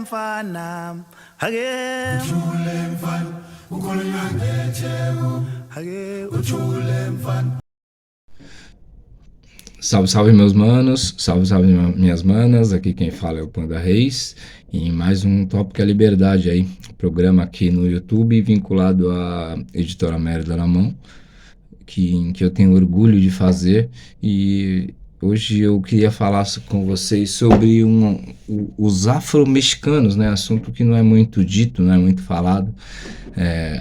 mfana hake Salve, salve meus manos, salve, salve minhas manas, aqui quem fala é o Panda Reis, em mais um Tópico é a Liberdade aí, programa aqui no YouTube vinculado à Editora Merda na Mão, que eu tenho orgulho de fazer, e hoje eu queria falar com vocês sobre os afro-mexicanos, né, assunto que não é muito dito, não é muito falado,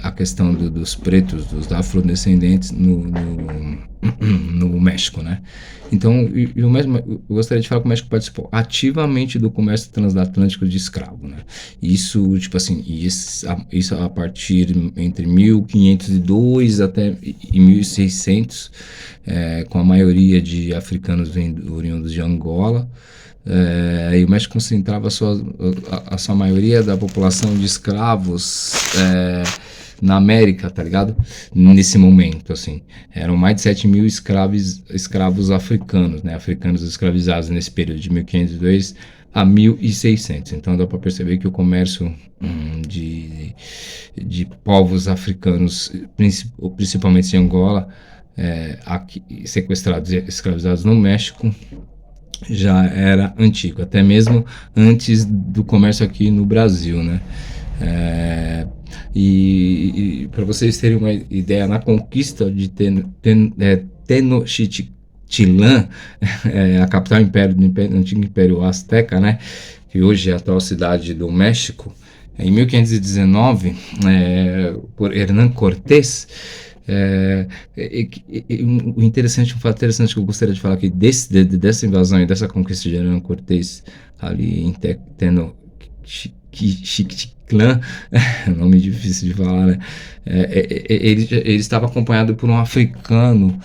a questão dos pretos, dos afrodescendentes no México, né? Então, eu gostaria de falar que o México participou ativamente do comércio transatlântico de escravo, né? Isso, tipo assim, isso a partir entre 1502 até 1600, com a maioria de africanos oriundos de Angola. E o México concentrava a sua maioria da população de escravos na América, tá ligado? Nesse momento, assim, eram mais de 7 mil escravos africanos, né? Africanos escravizados nesse período de 1502 a 1600. Então dá para perceber que o comércio de povos africanos, principalmente em Angola, aqui, sequestrados e escravizados no México, já era antigo, até mesmo antes do comércio aqui no Brasil, né? E para vocês terem uma ideia, na conquista de Tenochtitlan, a capital do antigo Império Azteca, né? Que hoje é a atual cidade do México, em 1519, por Hernán Cortés. Um fato interessante que eu gostaria de falar aqui dessa invasão e dessa conquista de Hernán Cortés ali em Tenochtitlan, nome difícil de falar, né? Ele estava acompanhado por um africano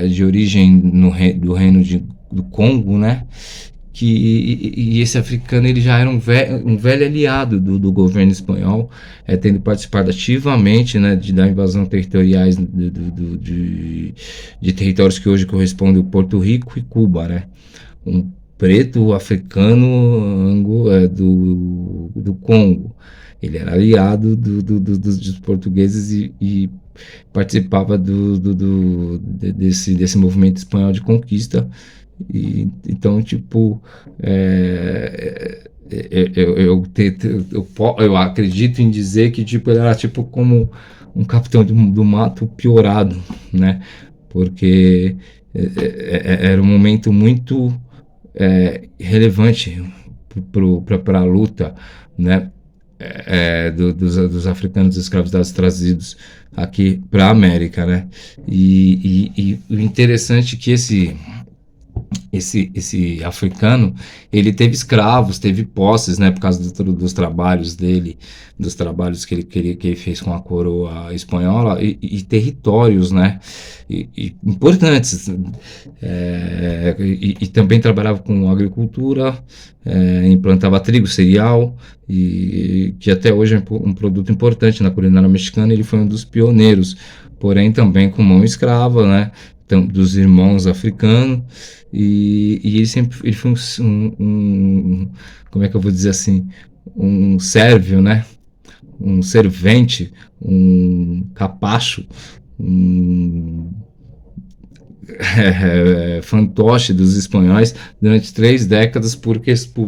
de origem do reino do Congo, né? E esse africano ele já era um velho aliado do governo espanhol, tendo participado ativamente, né, da invasão territoriais de territórios que hoje correspondem a Porto Rico e Cuba, né? Um preto africano do Congo. Ele era aliado dos portugueses e participava desse movimento espanhol de conquista. Então, tipo, eu acredito em dizer que, tipo, ele era tipo como um capitão do mato piorado, né? Porque era um momento muito relevante para a luta, né? Dos africanos escravizados trazidos aqui para a América, né? E o interessante é que esse africano, ele teve escravos, teve posses, né, por causa dos trabalhos dele, dos trabalhos que ele fez com a coroa espanhola, e territórios, né, importantes, e também trabalhava com agricultura, implantava trigo, cereal, e que até hoje é um produto importante na culinária mexicana. Ele foi um dos pioneiros, porém também com mão escrava, né, dos irmãos africanos, e ele foi como é que eu vou dizer assim, um sérvio, né, um servente, um capacho, fantoche dos espanhóis durante 3 décadas,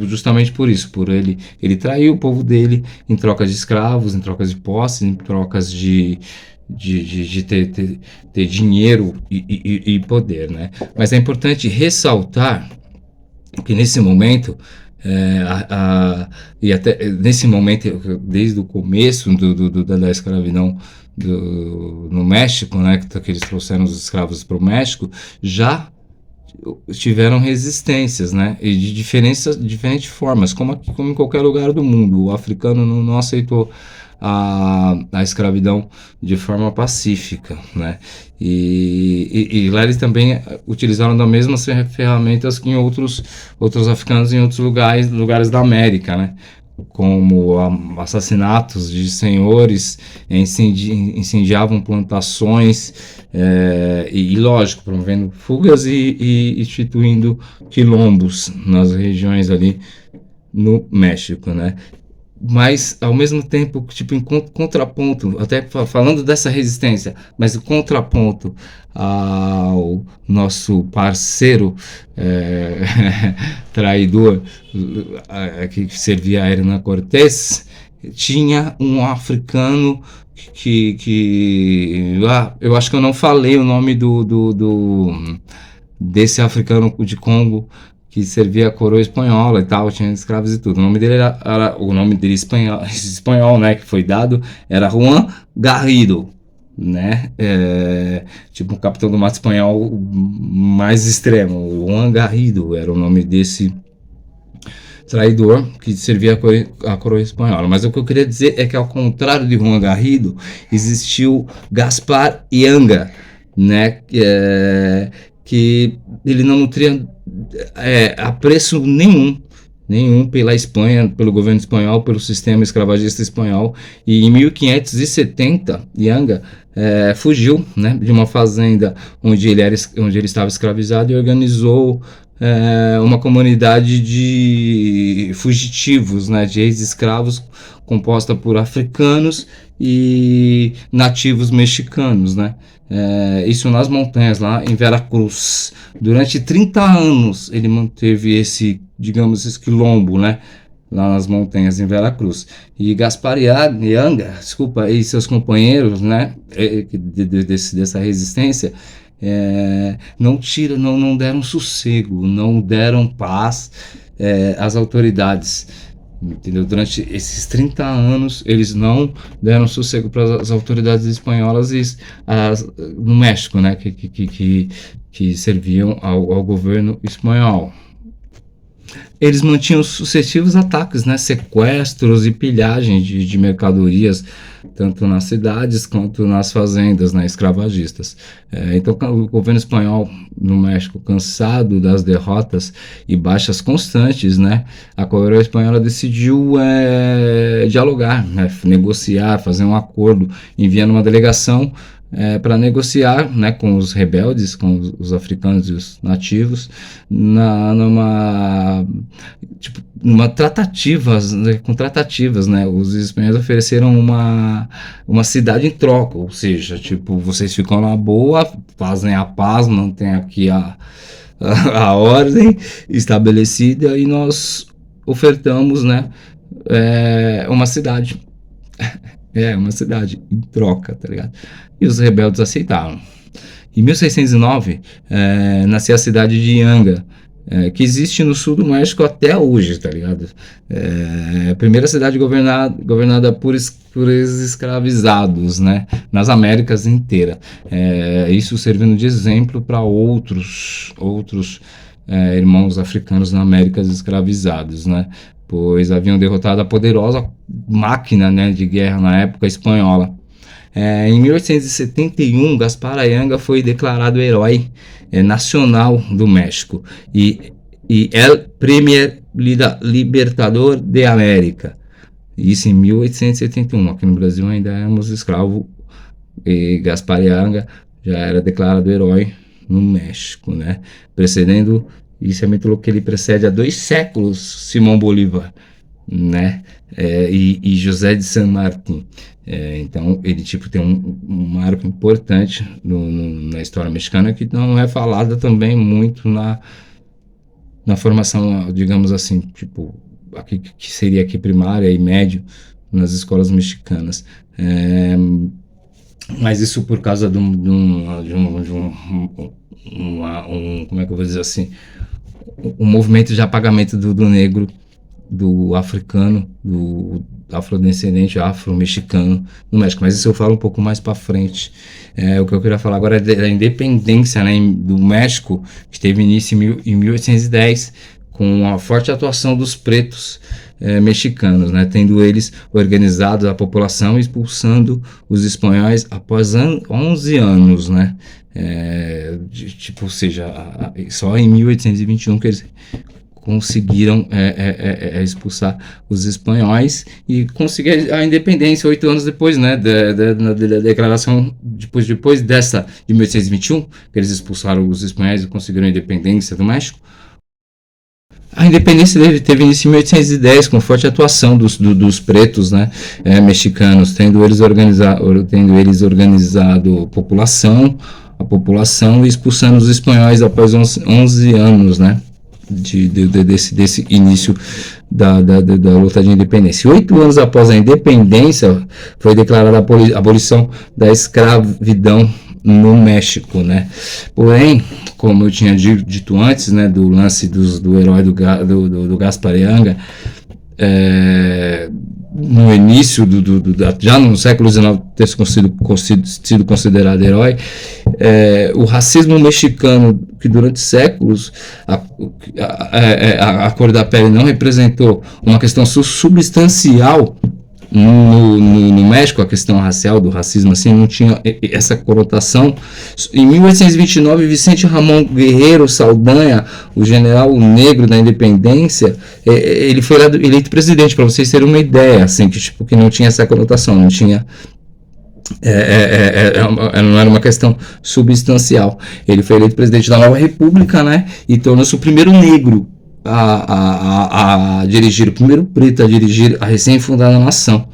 justamente por isso, ele traiu o povo dele em troca de escravos, em troca de posses, em trocas de ter dinheiro e poder, né? Mas é importante ressaltar que nesse momento, e até nesse momento, desde o começo da escravidão no México, né, que eles trouxeram os escravos para o México, já tiveram resistências, né, e de diferentes formas, como em qualquer lugar do mundo. O africano não aceitou a escravidão de forma pacífica, né? E lá eles também utilizaram das mesmas ferramentas que em outros africanos em outros lugares da América, né? Como assassinatos de senhores, incendiavam plantações, e lógico, promovendo fugas e instituindo quilombos nas regiões ali no México, né? Mas ao mesmo tempo, tipo, em contraponto, até falando dessa resistência, mas o contraponto ao nosso parceiro traidor que servia a Hernán Cortés, tinha um africano eu acho que eu não falei o nome desse africano de Congo que servia a coroa espanhola e tal, tinha escravos e tudo. O nome dele era o nome dele espanhol, né, que foi dado, era Juan Garrido, né, tipo um capitão do mato espanhol mais extremo. Juan Garrido era o nome desse traidor que servia a coroa espanhola. Mas o que eu queria dizer é que, ao contrário de Juan Garrido, existiu Gaspar Yanga, né, que ele não nutria apreço nenhum pela Espanha, pelo governo espanhol, pelo sistema escravagista espanhol. E em 1570, Yanga fugiu, né, de uma fazenda onde ele estava escravizado e organizou uma comunidade de fugitivos, né, de ex-escravos, composta por africanos e nativos mexicanos, né? Isso nas montanhas, lá em Veracruz. Durante 30 anos ele manteve digamos, esse quilombo, né? Lá nas montanhas em Veracruz. E Gaspar Yanga, desculpa, e seus companheiros, né? Dessa resistência, não deram sossego, não deram paz às autoridades, entendeu? Durante esses 30 anos eles não deram sossego para as autoridades espanholas no México, né, que serviam ao governo espanhol. Eles mantinham sucessivos ataques, né, sequestros e pilhagem de mercadorias, tanto nas cidades quanto nas fazendas, né, escravagistas. Então o governo espanhol no México, cansado das derrotas e baixas constantes, né, a coroa espanhola decidiu dialogar, né, negociar, fazer um acordo, enviando uma delegação para negociar, né, com os rebeldes, com os africanos e os nativos, numa tratativas, né, com tratativas, né, os espanhóis ofereceram uma cidade em troca, ou seja, tipo, vocês ficam na boa, fazem a paz, mantêm aqui a ordem estabelecida e nós ofertamos, né, uma cidade. Uma cidade em troca, tá ligado? E os rebeldes aceitaram. Em 1609, nasceu a cidade de Yanga, que existe no sul do México até hoje, tá ligado? A primeira cidade governada por escravizados, né? Nas Américas inteira. Isso servindo de exemplo para outros irmãos africanos na América escravizados, né? Pois haviam derrotado a poderosa máquina, né, de guerra na época espanhola. Em 1871, Gaspar Yanga foi declarado herói nacional do México e El Primer Libertador de América. Isso em 1871. Aqui no Brasil ainda éramos escravos e Gaspar Yanga já era declarado herói no México, né? Precedendo, isso é muito louco, que ele precede há 2 séculos Simão Bolívar, né? E José de San Martín. Então ele tipo tem um marco importante na história mexicana, que não é falada também muito na formação, digamos assim, tipo aqui, que seria aqui primária e médio nas escolas mexicanas. Mas isso por causa de como é que eu vou dizer assim, um movimento de apagamento do negro, do africano, do afrodescendente, afro-mexicano no México. Mas isso eu falo um pouco mais para frente. O que eu queria falar agora é da independência, né, do México, que teve início em 1810, com a forte atuação dos pretos mexicanos, né, tendo eles organizado a população e expulsando os espanhóis após 11 anos, né, ou seja, só em 1821 que eles conseguiram expulsar os espanhóis e conseguir a independência 8 anos depois, né, da declaração, depois dessa de 1821, que eles expulsaram os espanhóis e conseguiram a independência do México. A independência teve início em 1810, com forte atuação dos pretos, né, mexicanos, tendo eles organizado a população e expulsando os espanhóis após 11 anos, né, desse início da luta de independência. 8 anos após a independência, foi declarada a abolição da escravidão no México, né? Porém, como eu tinha dito antes, né, do lance do herói do Gaspar Yanga, no início já no século XIX ter sido considerado herói, o racismo mexicano, que durante séculos a cor da pele não representou uma questão substancial no México, a questão racial, do racismo, assim, não tinha essa conotação. Em 1829, Vicente Ramon Guerreiro Saldanha, o general negro da independência, ele foi eleito presidente, para vocês terem uma ideia, assim, que não tinha essa conotação, não tinha... não era uma questão substancial. Ele foi eleito presidente da nova república, né, e tornou-se o primeiro negro a dirigir, o primeiro preto a dirigir a recém-fundada nação,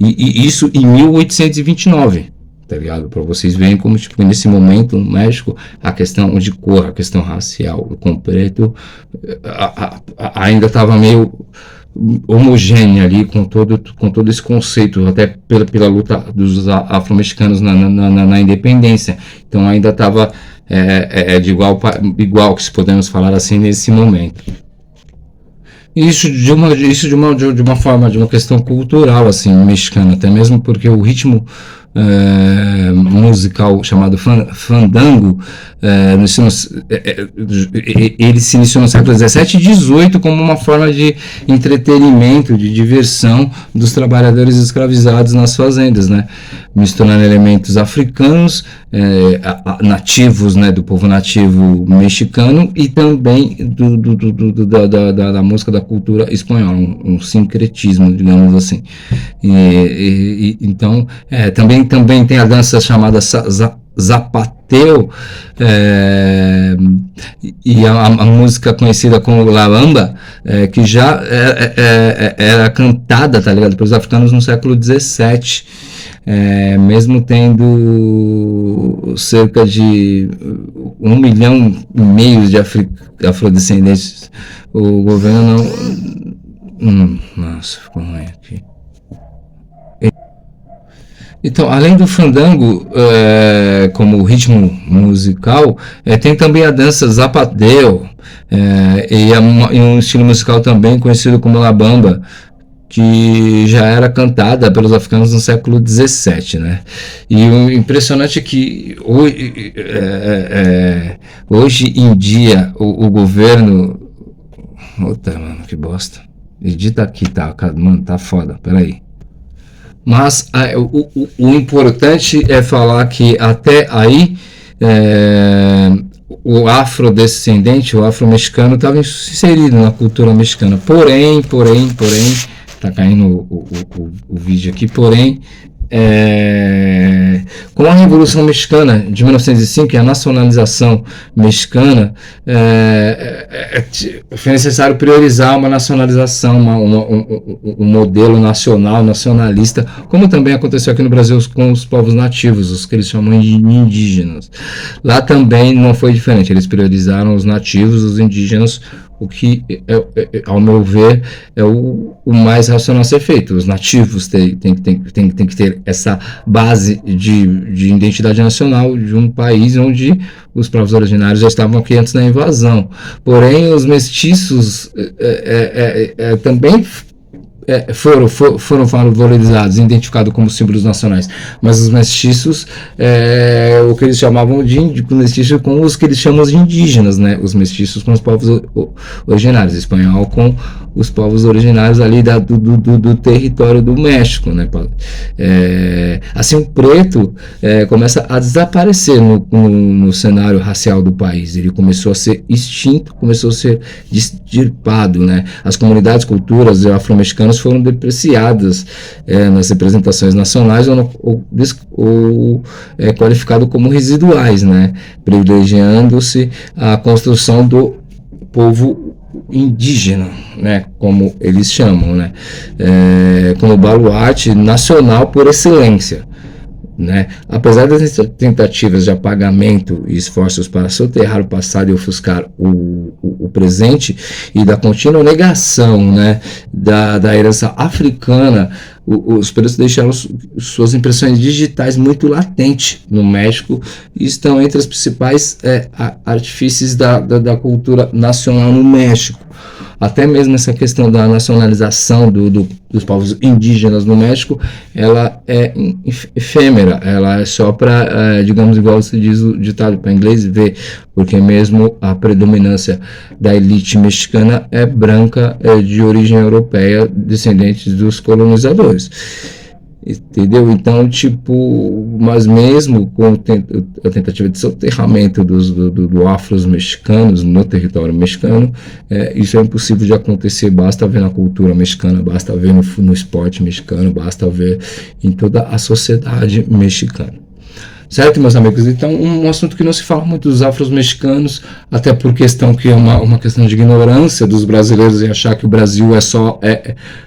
e isso em 1829, tá ligado? Para vocês verem como, tipo, nesse momento no México, a questão de cor, a questão racial com o preto ainda estava meio homogênea ali, com todo esse conceito, até pela luta dos afro-mexicanos na independência. Então ainda estava de igual, que se podemos falar assim, nesse momento. Isso de uma forma, de uma questão cultural, assim, mexicana, até mesmo porque o ritmo musical chamado fandango, ele se iniciou no século XVII e XVIII como uma forma de entretenimento, de diversão dos trabalhadores escravizados nas fazendas, né? Misturando elementos africanos, nativos, né, do povo nativo mexicano, e também da música da cultura espanhola, um sincretismo, digamos assim. Então, também tem a dança chamada Zapateo, e a música conhecida como La Bamba, que já era cantada, tá ligado, pelos africanos no século XVII. Mesmo tendo cerca de 1,5 milhão de afrodescendentes, o governo não... Nossa, ficou ruim aqui. Então, além do fandango como ritmo musical, tem também a dança Zapateo, e um estilo musical também conhecido como La Bamba, que já era cantada pelos africanos no século XVII, né? E o impressionante é que hoje em dia o governo... Puta, mano, que bosta. Edita aqui, tá? Mano, tá foda, peraí. Mas o importante é falar que até aí o afrodescendente, o afro-mexicano estava inserido na cultura mexicana. Porém, tá caindo o vídeo aqui, porém, com a Revolução Mexicana de 1905 e a nacionalização mexicana, foi necessário priorizar uma nacionalização, um modelo nacionalista, como também aconteceu aqui no Brasil com os povos nativos, os que eles chamam de indígenas. Lá também não foi diferente, eles priorizaram os nativos, os indígenas, o que, ao meu ver, é o mais racional a ser feito. Os nativos têm que ter essa base de identidade nacional de um país onde os povos originários já estavam aqui antes da invasão. Porém, os mestiços também foram valorizados, identificados como símbolos nacionais, mas os mestiços, o que eles chamavam de mestiços com os que eles chamam de indígenas, né? Os mestiços com os povos originários, espanhol com os povos originários ali do território do México, né? Assim, o preto começa a desaparecer no cenário racial do país. Ele começou a ser extinto, começou a ser extirpado, né? As comunidades, culturas afro-mexicanas mexicanos foram depreciadas nas representações nacionais ou qualificado como residuais, né? Privilegiando-se a construção do povo indígena, né, como eles chamam, né, como baluarte nacional por excelência, né? Apesar das tentativas de apagamento e esforços para soterrar o passado e ofuscar o presente e da contínua negação, né, da herança africana, os pretos deixaram suas impressões digitais muito latentes no México e estão entre as principais artifícios da cultura nacional no México. Até mesmo essa questão da nacionalização dos povos indígenas no México, ela é efêmera, ela é só para, digamos, igual se diz o ditado para inglês, ver, porque mesmo a predominância da elite mexicana é branca, de origem europeia, descendentes dos colonizadores. Entendeu? Então, tipo, mas mesmo com a tentativa de soterramento do afros mexicanos no território mexicano, isso é impossível de acontecer. Basta ver na cultura mexicana, basta ver no esporte mexicano, basta ver em toda a sociedade mexicana. Certo, meus amigos? Então, um assunto que não se fala muito dos afro-mexicanos, até por questão que é uma questão de ignorância dos brasileiros e achar que o Brasil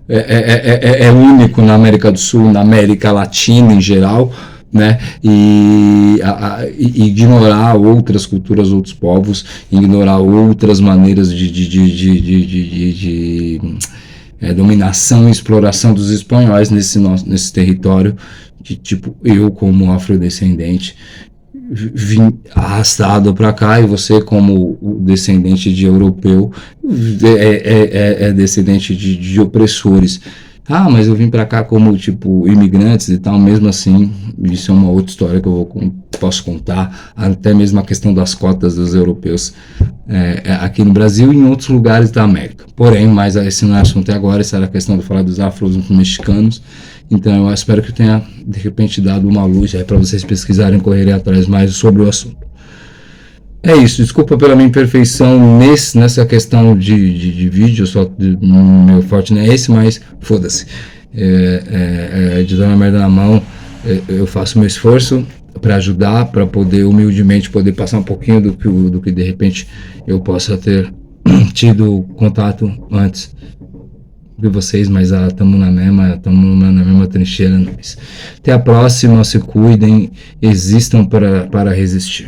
é único na América do Sul, na América Latina em geral, né? E ignorar outras culturas, outros povos, ignorar outras maneiras de dominação e exploração dos espanhóis nesse território. Que, tipo, eu como afrodescendente vim arrastado para cá e você como descendente de europeu é descendente de opressores. Ah, mas eu vim para cá como, tipo, imigrantes e tal. Mesmo assim, isso é uma outra história que eu posso contar, até mesmo a questão das cotas dos europeus aqui no Brasil e em outros lugares da América. Porém, mas esse não é assunto agora, essa era a questão de falar dos afro-mexicanos. Então eu espero que eu tenha de repente dado uma luz aí para vocês pesquisarem, correrem atrás mais sobre o assunto. É isso, desculpa pela minha imperfeição nessa questão de vídeo, meu forte não é esse, mas foda-se. De dar uma merda na mão, eu faço meu esforço para ajudar, para poder humildemente poder passar um pouquinho do que de repente eu possa ter tido contato antes de vocês, mas estamos na mesma trincheira. Até a próxima, se cuidem, existam para resistir.